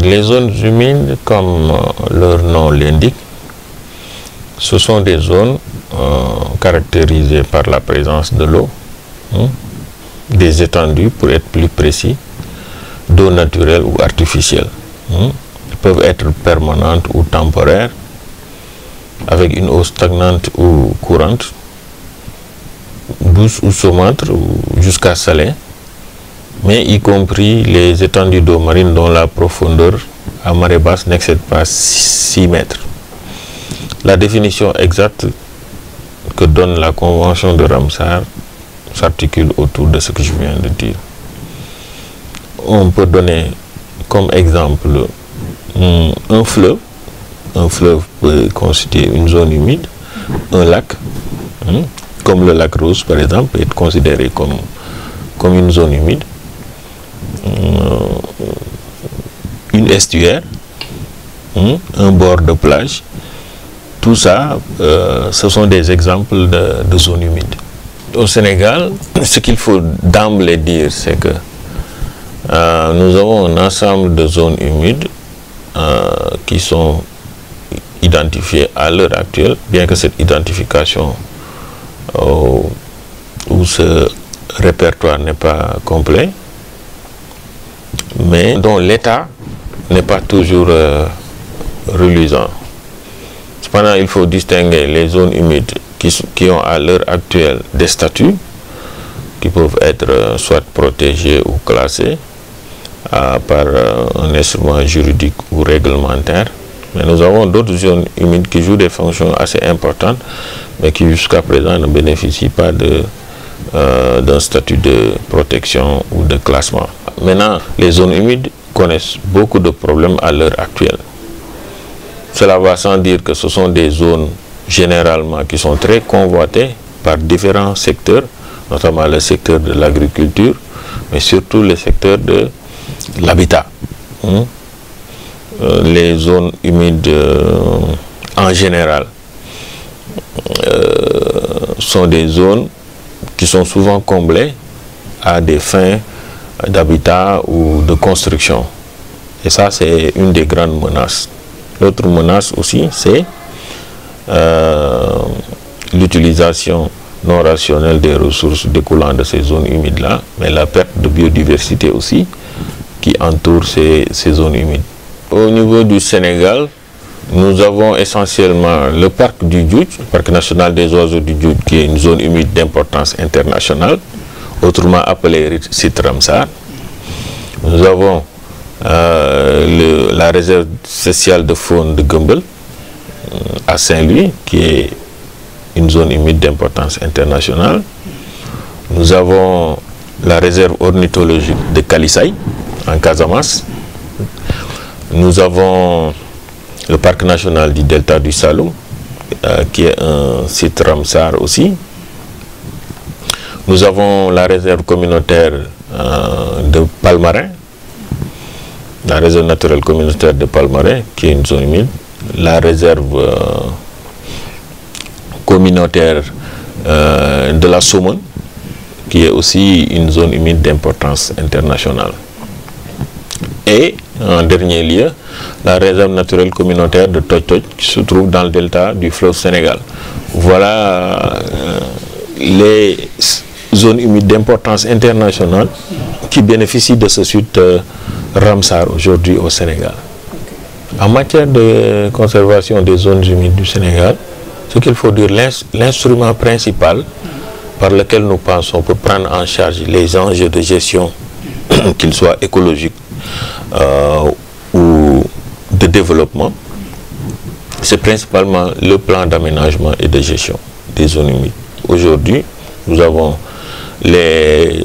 Les zones humides, comme leur nom l'indique, ce sont des zones caractérisées par la présence de l'eau, des étendues, pour être plus précis, d'eau naturelle ou artificielle. Elles peuvent être permanentes ou temporaires, avec une eau stagnante ou courante, douce ou saumâtre, ou jusqu'à salée, mais y compris les étendues d'eau marine dont la profondeur à marée basse n'excède pas 6 mètres. La définition exacte que donne la Convention de Ramsar s'articule autour de ce que je viens de dire. On peut donner comme exemple un fleuve. Un fleuve peut constituer une zone humide. Un lac, comme le lac Rose par exemple, peut être considéré comme une zone humide. Une estuaire, un bord de plage, tout ça, ce sont des exemples de zones humides. Au Sénégal, ce qu'il faut d'emblée dire, c'est que nous avons un ensemble de zones humides qui sont identifiées à l'heure actuelle, bien que cette identification ou ce répertoire n'est pas complet, mais dont l'état n'est pas toujours reluisant. Cependant, il faut distinguer les zones humides qui ont à l'heure actuelle des statuts, qui peuvent être soit protégés ou classés par un instrument juridique ou réglementaire. Mais nous avons d'autres zones humides qui jouent des fonctions assez importantes, mais qui jusqu'à présent ne bénéficient pas d'un statut de protection ou de classement. Maintenant, les zones humides connaissent beaucoup de problèmes à l'heure actuelle. Cela va sans dire que ce sont des zones généralement qui sont très convoitées par différents secteurs, notamment le secteur de l'agriculture, mais surtout le secteur de l'habitat. Les zones humides en général sont des zones qui sont souvent comblées à des fins d'habitat ou de construction. Et ça, c'est une des grandes menaces. L'autre menace aussi, c'est l'utilisation non rationnelle des ressources découlant de ces zones humides-là, mais la perte de biodiversité aussi qui entoure ces zones humides. Au niveau du Sénégal, nous avons essentiellement le parc du Djoudj, le parc national des oiseaux du Djoudj, qui est une zone humide d'importance internationale, autrement appelée site Ramsar. Nous avons la réserve spéciale de faune de Gumbel à Saint-Louis, qui est une zone humide d'importance internationale. Nous avons la réserve ornithologique de Kalissaï, en Casamance. Nous avons le parc national du delta du Saloum, qui est un site Ramsar aussi. Nous avons la réserve communautaire de Palmarin, la réserve naturelle communautaire de Palmarin, qui est une zone humide. La réserve communautaire de la Somone, qui est aussi une zone humide d'importance internationale. Et en dernier lieu, la réserve naturelle communautaire de Toj-Toj, qui se trouve dans le delta du fleuve Sénégal. Voilà les zones humides d'importance internationale qui bénéficient de ce site Ramsar aujourd'hui au Sénégal. En matière de conservation des zones humides du Sénégal, ce qu'il faut dire, l'instrument principal par lequel nous pensons pour prendre en charge les enjeux de gestion, qu'ils soient écologiques ou de développement, c'est principalement le plan d'aménagement et de gestion des zones humides. Aujourd'hui, nous avons les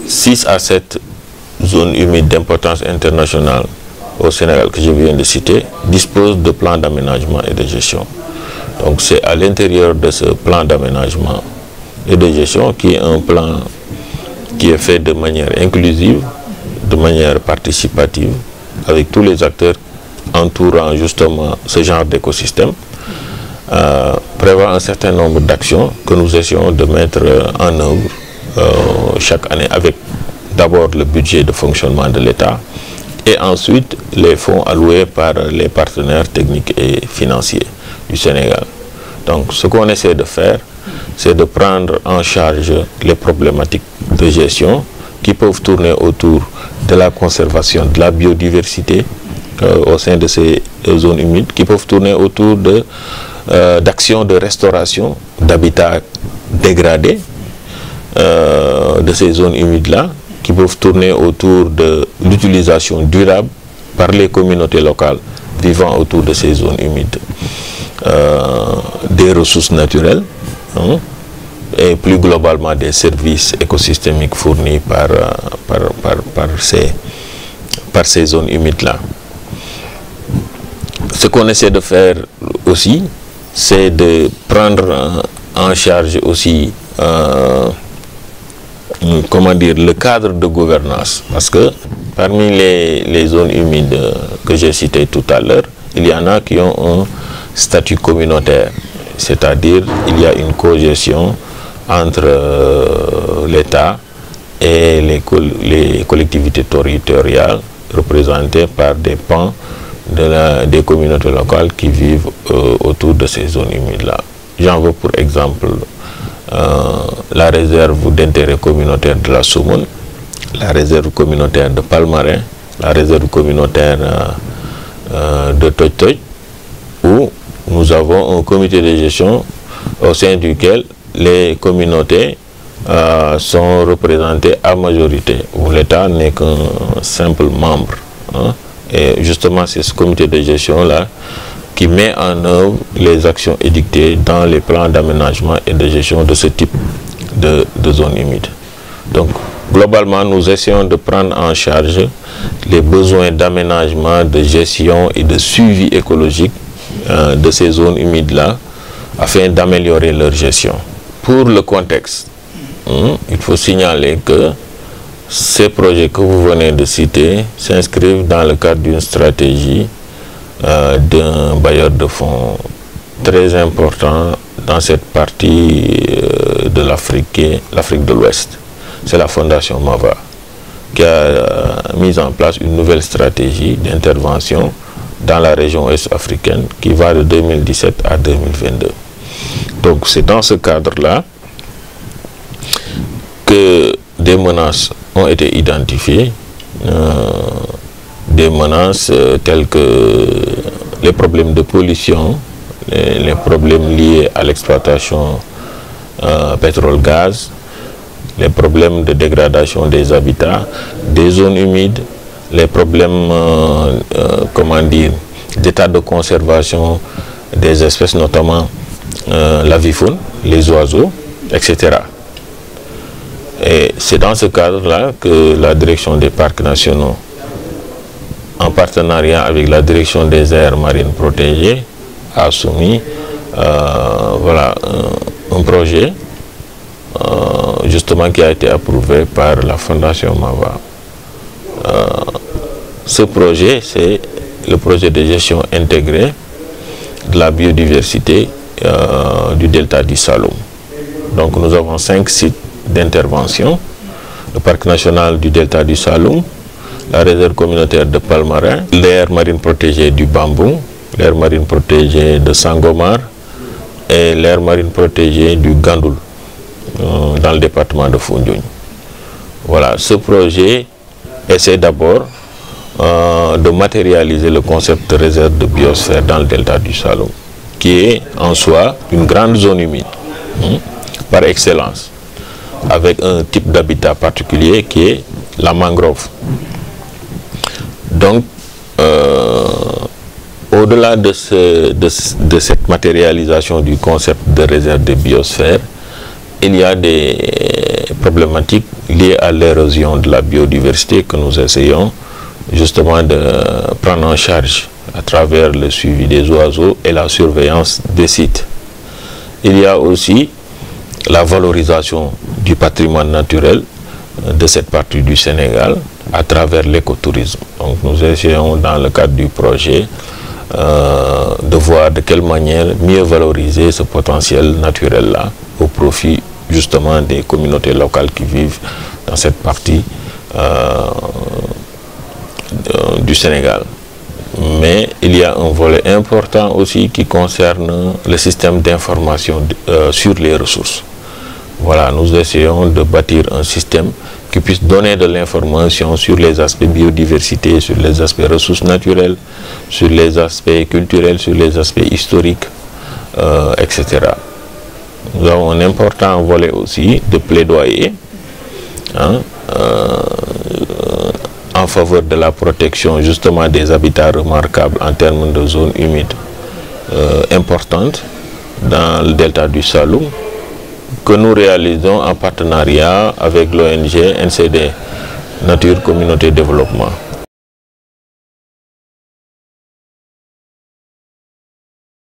6 à 7 zones humides d'importance internationale au Sénégal que je viens de citer, disposent de plans d'aménagement et de gestion. Donc c'est à l'intérieur de ce plan d'aménagement et de gestion qui est un plan qui est fait de manière inclusive, de manière participative, avec tous les acteurs entourant justement ce genre d'écosystème, prévoit un certain nombre d'actions que nous essayons de mettre en œuvre chaque année, avec d'abord le budget de fonctionnement de l'État et ensuite les fonds alloués par les partenaires techniques et financiers du Sénégal. Donc ce qu'on essaie de faire, c'est de prendre en charge les problématiques de gestion qui peuvent tourner autour de la conservation de la biodiversité au sein de ces zones humides, qui peuvent tourner autour d'actions de restauration d'habitats dégradés de ces zones humides-là, qui peuvent tourner autour de l'utilisation durable par les communautés locales vivant autour de ces zones humides des ressources naturelles, hein, et plus globalement des services écosystémiques fournis par ces zones humides-là. Ce qu'on essaie de faire aussi, c'est de prendre en charge aussi comment dire, le cadre de gouvernance, parce que parmi les zones humides que j'ai citées tout à l'heure, il y en a qui ont un statut communautaire, c'est-à-dire il y a une cogestion entre l'État et les collectivités territoriales représentées par des pans des communautés locales qui vivent autour de ces zones humides-là. J'en veux pour exemple la réserve d'intérêt communautaire de la Soumoun, la réserve communautaire de Palmarin, la réserve communautaire de Toy-Toy, où nous avons un comité de gestion au sein duquel les communautés sont représentées à majorité, où l'État n'est qu'un simple membre, hein. Et justement, c'est ce comité de gestion-là qui met en œuvre les actions édictées dans les plans d'aménagement et de gestion de ce type de zones humides. Donc, globalement, nous essayons de prendre en charge les besoins d'aménagement, de gestion et de suivi écologique de ces zones humides-là, afin d'améliorer leur gestion. Pour le contexte, il faut signaler que ces projets que vous venez de citer s'inscrivent dans le cadre d'une stratégie d'un bailleur de fonds très important dans cette partie de l'Afrique de l'Ouest. C'est la Fondation MAVA qui a mis en place une nouvelle stratégie d'intervention dans la région ouest africaine qui va de 2017 à 2022. Donc c'est dans ce cadre-là que des menaces ont été identifiées, des menaces telles que les problèmes de pollution, les problèmes liés à l'exploitation pétrole-gaz, les problèmes de dégradation des habitats, des zones humides, les problèmes comment dire, d'état de conservation des espèces, notamment l'avifaune, les oiseaux, etc. Et c'est dans ce cadre-là que la direction des parcs nationaux, en partenariat avec la direction des aires marines protégées, a soumis voilà, un projet justement qui a été approuvé par la Fondation MAVA. Ce projet, c'est le projet de gestion intégrée de la biodiversité du delta du Saloum. Donc nous avons 5 sites d'intervention: le parc national du delta du Saloum, la réserve communautaire de Palmarin, l'aire marine protégée du Bambou, l'aire marine protégée de Sangomar et l'aire marine protégée du Gandoul dans le département de Foundiougne. Voilà, ce projet essaie d'abord de matérialiser le concept de réserve de biosphère dans le delta du Saloum, qui est en soi une grande zone humide par excellence, avec un type d'habitat particulier qui est la mangrove. Donc, au-delà de cette matérialisation du concept de réserve de biosphère, il y a des problématiques liées à l'érosion de la biodiversité que nous essayons justement de prendre en charge à travers le suivi des oiseaux et la surveillance des sites. Il y a aussi la valorisation du patrimoine naturel de cette partie du Sénégal à travers l'écotourisme. Donc nous essayons dans le cadre du projet de voir de quelle manière mieux valoriser ce potentiel naturel-là au profit justement des communautés locales qui vivent dans cette partie du Sénégal. Mais il y a un volet important aussi qui concerne le système d'information sur les ressources. Voilà, nous essayons de bâtir un système qui puisse donner de l'information sur les aspects biodiversité, sur les aspects ressources naturelles, sur les aspects culturels, sur les aspects historiques, etc. Nous avons un important volet aussi de plaidoyer, hein, en faveur de la protection justement des habitats remarquables en termes de zones humides importantes dans le delta du Saloum, que nous réalisons en partenariat avec l'ONG NCD, Nature Communauté Développement.